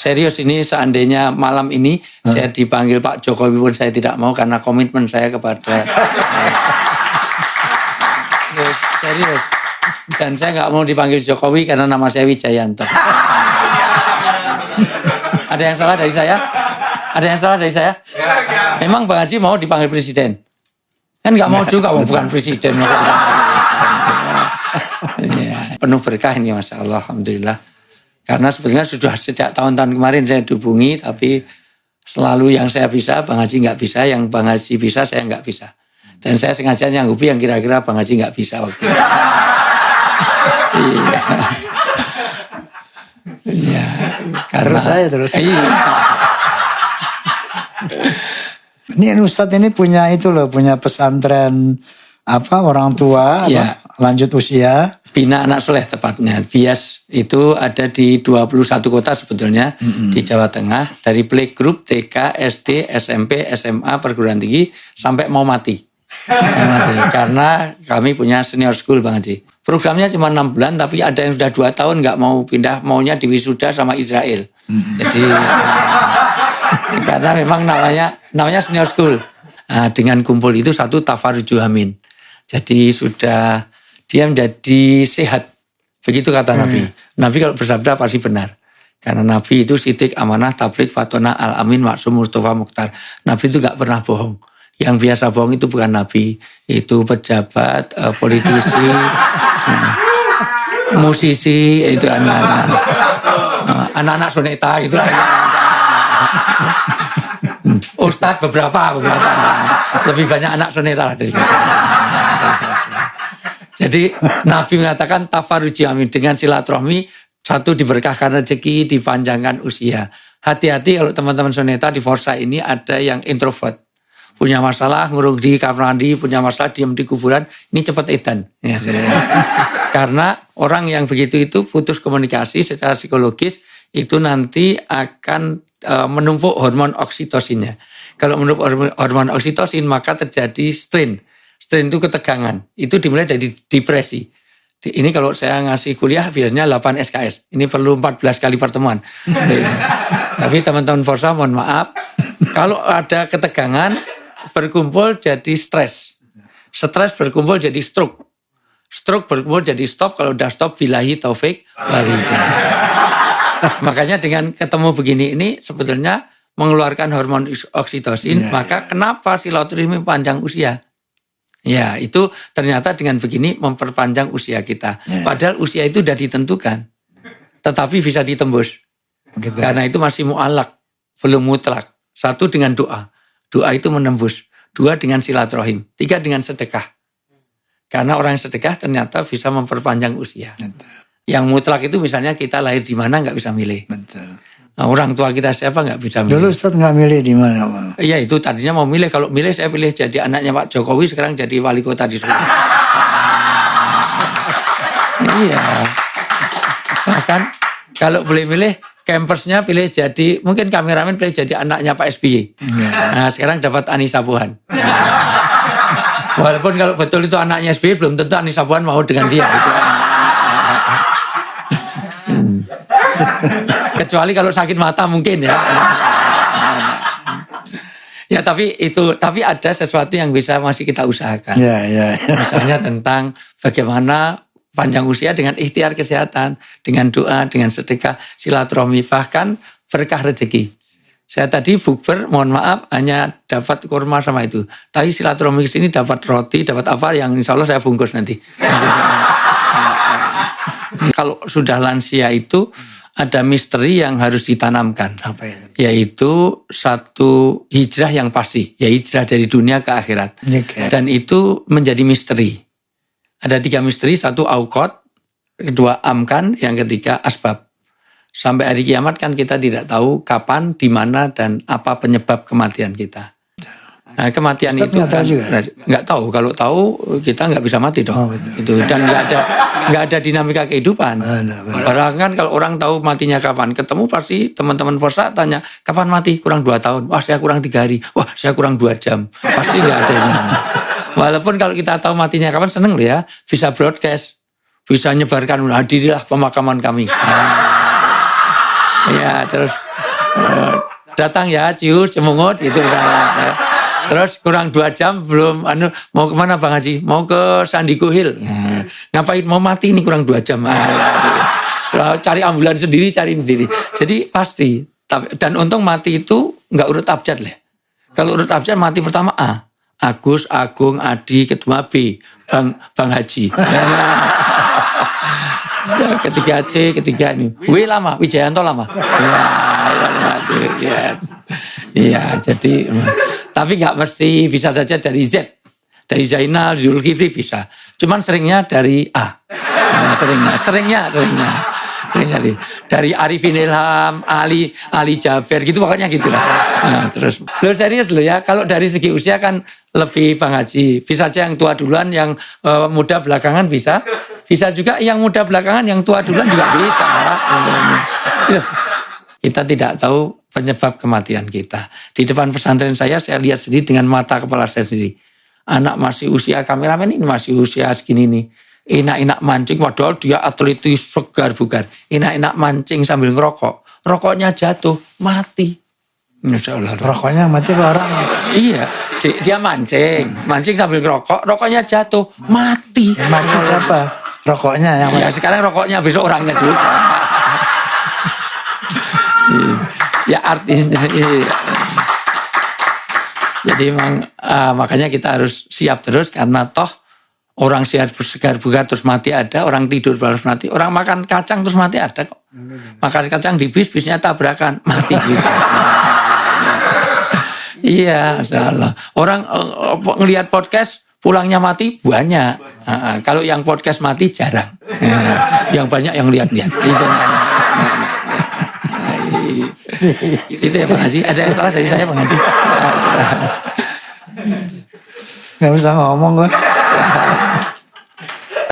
serius ini seandainya malam ini saya dipanggil Pak Jokowi pun saya tidak mau karena komitmen saya kepada serius. Dan saya nggak mau dipanggil Jokowi karena nama saya Wijayanto. Ada yang salah dari saya? Ada yang salah dari saya? Memang Bang Haji mau dipanggil presiden? Kan nggak mau juga, mau bukan presiden. Ya, penuh berkah ini, Masya Allah, Alhamdulillah. Karena sebetulnya sudah sejak tahun-tahun kemarin saya dihubungi, tapi selalu yang saya bisa, Bang Haji nggak bisa, yang Bang Haji bisa, saya nggak bisa. Dan saya sengaja nyanggupi yang kira-kira Bang Haji nggak bisa waktu itu. Iya. Ya, karena terus. Iya. Ini Ustadz ini punya pesantren orang tua Ya. Lanjut usia. Bina Anak Soleh tepatnya. BIAS itu ada di 21 kota sebetulnya di Jawa Tengah. Dari playgroup, TK, SD, SMP, SMA, perguruan tinggi sampai mau mati. Karena kami punya senior school Bang Haji. Programnya cuma 6 bulan tapi ada yang sudah 2 tahun nggak mau pindah, maunya di wisuda sama Israel. Jadi karena memang namanya senior school. Nah, dengan kumpul itu satu tafaruju amin. Jadi sudah dia menjadi sehat. Begitu kata Nabi. Nabi kalau bersabda pasti benar. Karena Nabi itu sidik, amanah, tablik, fatona, al-amin, maksum, mustafa, mukhtar. Nabi itu gak pernah bohong. Yang biasa bohong itu bukan Nabi. Itu pejabat, politisi, musisi, itu anak-anak soneta, itu Ustadz beberapa. Lebih banyak anak soneta lah dari kita. Jadi Nabi mengatakan tafaruji amin, dengan silaturahmi satu diberkahkan rezeki, dipanjangkan usia. Hati-hati kalau teman-teman soneta di Forsa ini ada yang introvert. Punya masalah ngurung di kamar mandi, punya masalah diam di kuburan, ini cepat edan. Ya, karena orang yang begitu itu putus komunikasi secara psikologis itu nanti akan menumpuk hormon oksitosinnya. Kalau menumpuk hormon oksitosin maka terjadi strain. Strain itu ketegangan. Itu dimulai dari depresi. Ini kalau saya ngasih kuliah biasanya 8 SKS. Ini perlu 14 kali pertemuan. Tapi teman-teman Forsa mohon maaf. Kalau ada ketegangan berkumpul jadi stres. Stres berkumpul jadi stroke. Stroke berkumpul jadi stop. Kalau udah stop billahi taufik walhidayah. Makanya dengan ketemu begini ini sebetulnya mengeluarkan hormon oksitosin. Maka kenapa silaturahmi panjang usia? Ya, itu ternyata dengan begini memperpanjang usia kita. Padahal usia itu sudah ditentukan. Tetapi bisa ditembus. Begitu. Karena itu masih mu'alak, belum mutlak. 1 dengan doa. Doa itu menembus. 2 dengan silaturahim. 3 dengan sedekah. Karena orang yang sedekah ternyata bisa memperpanjang usia. Betul. Yang mutlak itu misalnya kita lahir di mana nggak bisa milih. Betul. Nah, orang tua kita siapa nggak bisa milih. Dulu Ustadz nggak milih di mana? Iya, itu tadinya mau milih. Kalau milih saya pilih jadi anaknya Pak Jokowi, sekarang jadi wali kota di Solo. Iya. Bahkan kalau boleh milih, campersnya pilih jadi, mungkin kameramen pilih jadi anaknya Pak SBY. Nah, sekarang dapat Anissa Pohan. Walaupun kalau betul itu anaknya SBY, belum tentu Anissa Pohan mau dengan dia. Gitu. Kecuali kalau sakit mata mungkin ya. Ya tapi ada sesuatu yang bisa masih kita usahakan. Ya. Misalnya tentang bagaimana panjang usia dengan ikhtiar kesehatan, dengan doa, dengan sedekah, silaturahmi, bahkan berkah rezeki. Saya tadi bukber, mohon maaf, hanya dapat kurma sama itu. Tapi silaturahmi kesini dapat roti, dapat apa yang insya Allah saya bungkus nanti. Kalau sudah lansia itu ada misteri yang harus ditanamkan. Apa itu? Yaitu satu hijrah yang pasti. Ya hijrah dari dunia ke akhirat. Dan itu menjadi misteri. Ada 3 misteri. 1 aukot. 2 amkan. Yang ketiga asbab. Sampai hari kiamat kan kita tidak tahu kapan, di mana, dan apa penyebab kematian kita. Nah, kematian Ustaz itu nggak tahu juga? nggak tahu. Kalau tahu kita nggak bisa mati dong. Itu dan nggak ada dinamika kehidupan. Orang kan kalau orang tahu matinya kapan, ketemu pasti teman-teman Forsa tanya kapan mati, kurang 2 tahun. Wah saya kurang 3 hari. Wah saya kurang 2 jam. Pasti nggak ada ini. Walaupun kalau kita tahu matinya kapan seneng loh ya, bisa broadcast, bisa nyebarkan hadirilah pemakaman kami. Ya terus Datang ya, cius, cemungut gitu. Terus kurang 2 jam belum, mau kemana Bang Haji? Mau ke Sandiku Hill. Ngapain mau mati ini kurang 2 jam. Cari ambulans sendiri, cari sendiri. Jadi pasti. Dan untung mati itu nggak urut abjad lah. Kalau urut abjad mati pertama A. Agus, Agung, Adi, kedua B. Bang Haji. Ya, ketiga C, ketiga ini. W lama, Wijayanto lama. Iya, jadi tapi nggak mesti, bisa saja dari Z. Dari Zainal, Zulkifli bisa. Cuman seringnya dari A. Nah, seringnya. Dari Arifin Ilham, Ali Jaber gitu, pokoknya gitulah. Nah, terus lo serius lo ya, kalau dari segi usia kan lebih Bang Haji. Bisa aja yang tua duluan, yang muda belakangan bisa. Bisa juga yang muda belakangan, yang tua duluan juga bisa. Kita tidak tahu penyebab kematian kita. Di depan pesantren saya lihat sendiri dengan mata kepala saya sendiri. Anak masih usia, kameramen ini masih usia segini nih. Enak-enak mancing, padahal dia atletis segar bugar. Enak-enak mancing sambil ngerokok. Rokoknya jatuh, mati. Masya Allah. Rokoknya mati orang. Iya, dia mancing sambil ngerokok, rokoknya jatuh, mati. Mati siapa? Rokoknya yang mati. Ya sekarang rokoknya, besok orangnya juga. Ya artinya iya. Jadi memang makanya kita harus siap terus, karena toh orang sehat segar bugar terus mati ada, orang tidur terus mati, orang makan kacang terus mati ada kok. Makan kacang di bisnya tabrakan, mati juga. Iya, salah. Orang ngelihat podcast pulangnya mati banyak. Kalau yang podcast mati jarang. Yang banyak yang lihat-lihat. Itu ya Bang Haji. Ada yang salah dari saya Bang Haji? Nggak bisa ngomong gue.